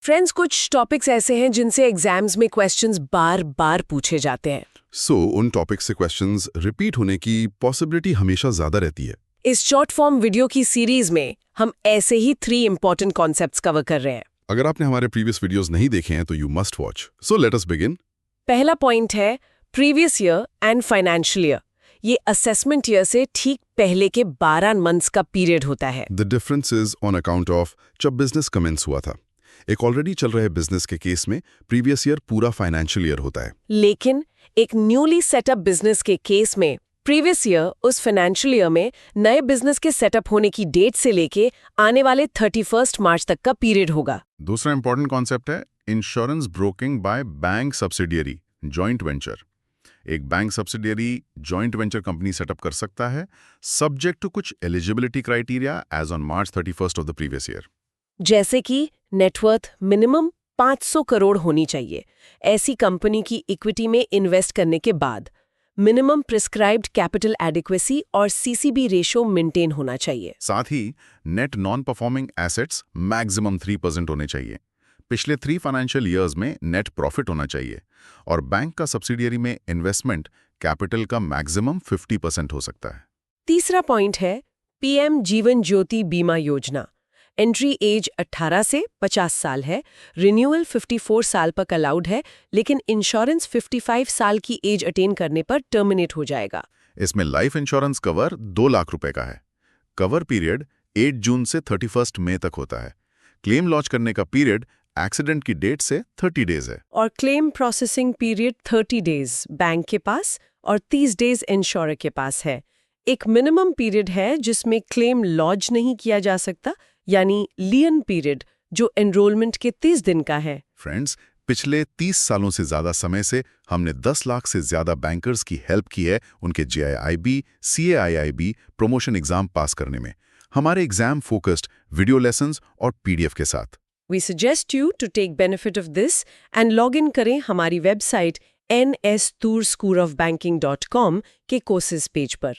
Friends, कुछ topics ऐसे हैं जिनसे एग्जाम्स में क्वेश्चंस बार बार पूछे जाते हैं। उन टॉपिक्स से क्वेश्चंस रिपीट होने की पॉसिबिलिटी हमेशा ज्यादा रहती है। इस शॉर्ट फॉर्म वीडियो की सीरीज में हम ऐसे ही 3 इंपॉर्टेंट कॉन्सेप्ट्स कवर कर रहे हैं। अगर आपने हमारे प्रीवियस वीडियोस नहीं देखे हैं तो you must watch. So let us begin. पहला पॉइंट है previous year and financial year. ये असेसमेंट ईयर से ठीक पहले के 12 मंथ्स का पीरियड होता है। The difference is on account of जब बिजनेस कमेंस हुआ था। एक ऑलरेडी चल रहे बिजनेस के केस में प्रीवियस ईयर पूरा फाइनेंशियल ईयर होता है। लेकिन एक न्यूली सेटअप बिजनेस के केस में प्रीवियस ईयर उस फाइनेंशियल ईयर में नए बिजनेस के सेटअप होने की डेट से लेके आने वाले 31 मार्च तक का पीरियड होगा। दूसरा इंपॉर्टेंट कॉन्सेप्ट है insurance broking by bank subsidiary joint venture. एक bank subsidiary joint venture company setup कर सकता है सब्जेक्ट टू कुछ eligibility criteria as on March 31 of the previous year. जैसे कि नेटवर्थ मिनिमम 500 करोड़ होनी चाहिए ऐसी कंपनी की इक्विटी में इन्वेस्ट करने के बाद, मिनिमम प्रिस्क्राइब्ड कैपिटल एडिक्वेसी और सीसीबी रेशो मेंटेन होना चाहिए। साथ ही net non performing assets maximum 3% होने चाहिए। पिछले 3 फाइनेंशियल ईयर्स में नेट प्रॉफिट होना चाहिए और बैंक का सब्सिडियरी में इन्वेस्टमेंट कैपिटल का मैक्सिमम 50% हो सकता है। तीसरा पॉइंट है पीएम जीवन ज्योति बीमा योजना। एंट्री एज 18 से 50 साल है, रिन्यूअल 54 साल तक अलाउड है, लेकिन इंश्योरेंस 55 साल की एज अटेन करने पर टर्मिनेट हो जाएगा। इसमें लाइफ इंश्योरेंस कवर 2 लाख रुपए का है। कवर पीरियड 8 जून से 31 मई तक होता है। क्लेम लॉन्च करने का पीरियड एक्सीडेंट की डेट से 30 डेज है और claim processing period 30 days bank के पास और 30 डेज इंश्योरर के पास है। एक मिनिमम पीरियड है जिसमें क्लेम लॉन्च नहीं किया जा सकता, यानी लियन पीरियड, जो एनरोलमेंट के 30 दिन का है। फ्रेंड्स, पिछले 30 सालों से ज्यादा समय से हमने 10 लाख से ज्यादा बैंकर्स की हेल्प की है उनके JIIB, CAIIB प्रमोशन एग्जाम पास करने में, हमारे एग्जाम फोकस्ड वीडियो लेसन्स और PDF के साथ। We suggest you to take benefit of this and log in करें हमारी वेबसाइट nstourschoolofbanking.com के कोर्सेज पेज पर।